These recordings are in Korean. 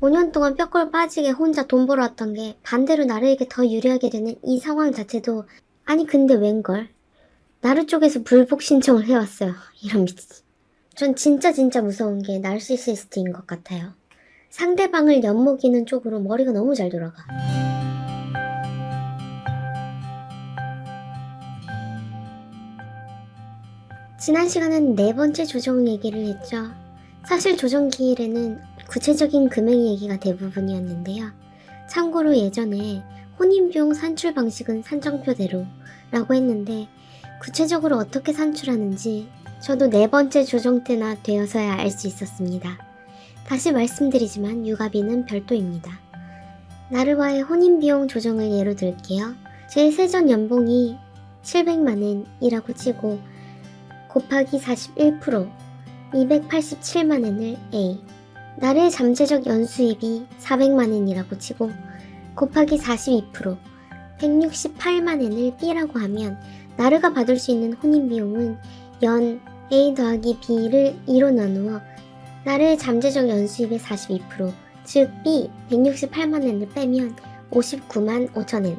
5년 동안 뼈골 빠지게 혼자 돈 벌어왔던 게 반대로 나르에게 더 유리하게 되는 이 상황 자체도 아니 근데 웬걸? 나르 쪽에서 불복 신청을 해왔어요. 이런 미치. 전 진짜 무서운 게 나르시시스트인 것 같아요. 상대방을 엿먹이는 쪽으로 머리가 너무 잘 돌아가. 지난 시간엔 네 번째 조정 얘기를 했죠. 사실 조정기일에는 구체적인 금액 얘기가 대부분이었는데요. 참고로 예전에 혼인비용 산출 방식은 산정표대로 라고 했는데 구체적으로 어떻게 산출하는지 저도 네 번째 조정 때나 되어서야 알 수 있었습니다. 다시 말씀드리지만 육아비는 별도입니다. 나르와의 혼인비용 조정을 예로 들게요. 제 세전 연봉이 700만엔이라고 치고 곱하기 41% 287만엔을 A, 나르의 잠재적 연수입이 400만엔이라고 치고 곱하기 42% 168만엔을 B라고 하면 나르가 받을 수 있는 혼인비용은 연 A 더하기 B를 2로 나누어 나르의 잠재적 연수입의 42%, 즉 B 168만엔을 빼면 59만 5천엔.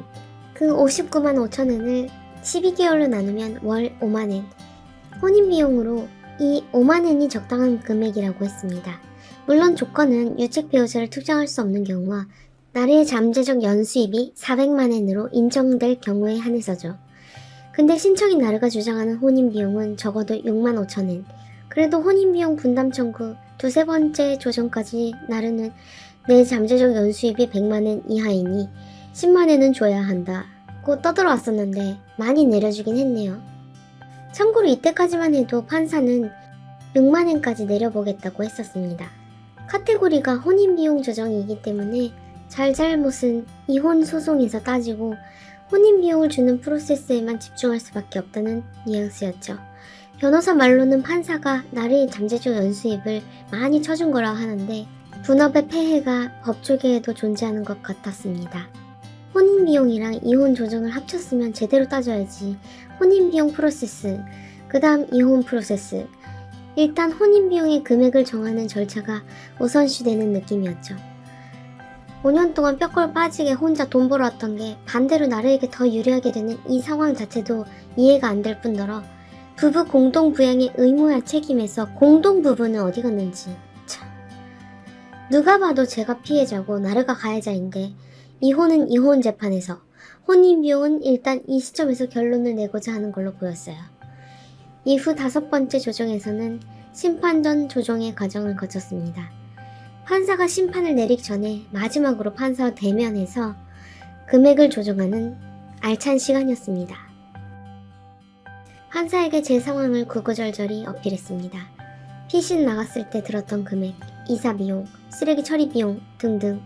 그 59만 5천엔을 12개월로 나누면 월 5만엔. 혼인비용으로 이 5만엔이 적당한 금액이라고 했습니다. 물론 조건은 유책 배우자를 특정할 수 없는 경우와 나르의 잠재적 연수입이 400만엔으로 인정될 경우에 한해서죠. 근데 신청인 나르가 주장하는 혼인비용은 적어도 6만 5천엔. 그래도 혼인비용 분담 청구 두세 번째 조정까지 나르는 내 잠재적 연수입이 100만엔 이하이니 10만엔은 줘야 한다고 떠들어왔었는데 많이 내려주긴 했네요. 참고로 이때까지만 해도 판사는 6만엔까지 내려보겠다고 했었습니다. 카테고리가 혼인비용 조정이기 때문에 잘잘못은 이혼 소송에서 따지고 혼인비용을 주는 프로세스에만 집중할 수밖에 없다는 뉘앙스였죠. 변호사 말로는 판사가 나르의 잠재적 연수입을 많이 쳐준 거라 하는데 분업의 폐해가 법조계에도 존재하는 것 같았습니다. 혼인비용이랑 이혼 조정을 합쳤으면 제대로 따져야지. 혼인비용 프로세스, 그 다음 이혼 프로세스. 일단 혼인비용의 금액을 정하는 절차가 우선시되는 느낌이었죠. 5년 동안 뼈골 빠지게 혼자 돈 벌어왔던 게 반대로 나르에게 더 유리하게 되는 이 상황 자체도 이해가 안 될 뿐더러 부부 공동부양의 의무와 책임에서 공동부부는 어디 갔는지 참. 누가 봐도 제가 피해자고 나르가 가해자인데 이혼은 이혼 재판에서, 혼인비용은 일단 이 시점에서 결론을 내고자 하는 걸로 보였어요. 이후 다섯 번째 조정에서는 심판 전 조정의 과정을 거쳤습니다. 판사가 심판을 내리기 전에 마지막으로 판사와 대면해서 금액을 조정하는 알찬 시간이었습니다. 판사에게 제 상황을 구구절절히 어필했습니다. 피신 나갔을 때 들었던 금액, 이사비용, 쓰레기 처리 비용 등등.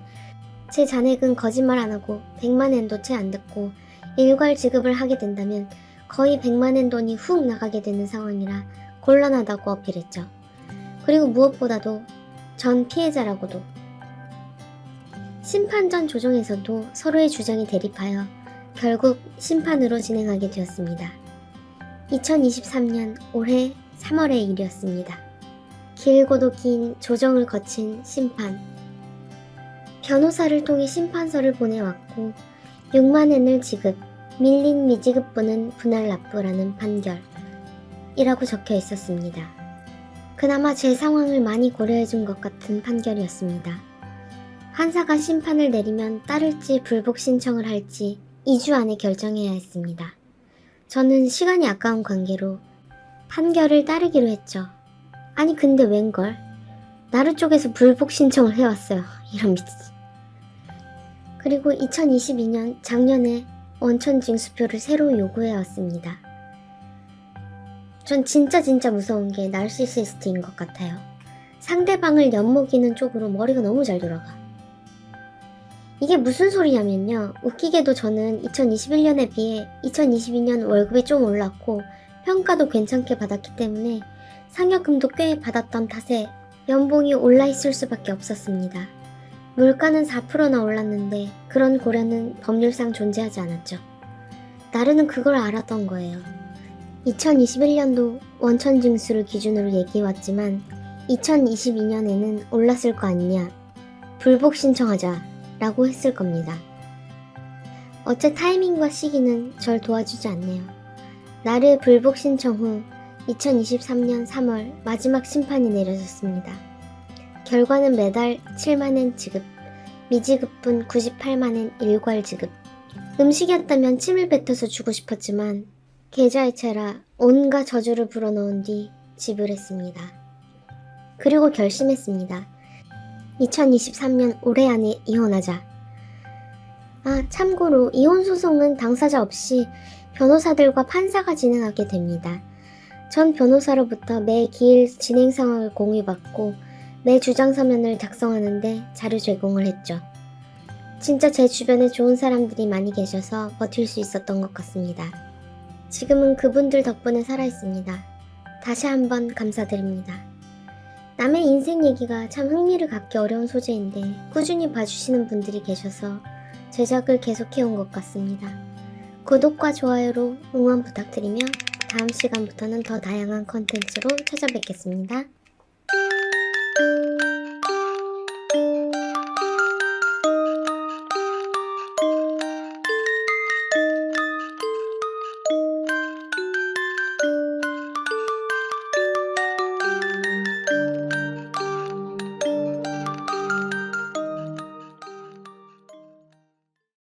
제 잔액은 거짓말 안 하고 100만엔도 채 안 듣고 일괄 지급을 하게 된다면 거의 100만엔 돈이 훅 나가게 되는 상황이라 곤란하다고 어필했죠. 그리고 무엇보다도 전 피해자라고도. 심판 전 조정에서도 서로의 주장이 대립하여 결국 심판으로 진행하게 되었습니다. 2023년 올해 3월의 일이었습니다. 길고도 긴 조정을 거친 심판. 변호사를 통해 심판서를 보내왔고 6만엔을 지급, 밀린 미지급분은 분할 납부라는 판결이라고 적혀 있었습니다. 그나마 제 상황을 많이 고려해준 것 같은 판결이었습니다. 판사가 심판을 내리면 따를지 불복 신청을 할지 2주 안에 결정해야 했습니다. 저는 시간이 아까운 관계로 판결을 따르기로 했죠. 아니 근데 웬걸? 나르 쪽에서 불복 신청을 해왔어요. 이런 미치. 그리고 2022년 작년에 원천 징수표를 새로 요구해왔습니다. 전 진짜 무서운 게 나르시시스트인 것 같아요. 상대방을 엿먹이는 쪽으로 머리가 너무 잘 돌아가. 이게 무슨 소리냐면요. 웃기게도 저는 2021년에 비해 2022년 월급이 좀 올랐고 평가도 괜찮게 받았기 때문에 상여금도 꽤 받았던 탓에 연봉이 올라 있을 수밖에 없었습니다. 물가는 4%나 올랐는데 그런 고려는 법률상 존재하지 않았죠. 나르는 그걸 알았던 거예요. 2021년도 원천 징수를 기준으로 얘기해왔지만 2022년에는 올랐을 거 아니냐. 불복 신청하자 라고 했을 겁니다. 어째 타이밍과 시기는 절 도와주지 않네요. 나르의 불복 신청 후 2023년 3월 마지막 심판이 내려졌습니다. 결과는 매달 7만엔 지급, 미지급분 98만엔 일괄 지급. 음식이었다면 침을 뱉어서 주고 싶었지만 계좌의 채라 온갖 저주를 불어넣은 뒤 지불했습니다. 그리고 결심했습니다. 2023년 올해 안에 이혼하자. 참고로 이혼 소송은 당사자 없이 변호사들과 판사가 진행하게 됩니다. 전 변호사로부터 매 기일 진행 상황을 공유받고 매 주장 서면을 작성하는데 자료 제공을 했죠. 진짜 제 주변에 좋은 사람들이 많이 계셔서 버틸 수 있었던 것 같습니다. 지금은 그분들 덕분에 살아있습니다. 다시 한번 감사드립니다. 남의 인생 얘기가 참 흥미를 갖기 어려운 소재인데 꾸준히 봐주시는 분들이 계셔서 제작을 계속해온 것 같습니다. 구독과 좋아요로 응원 부탁드리며 다음 시간부터는 더 다양한 컨텐츠로 찾아뵙겠습니다.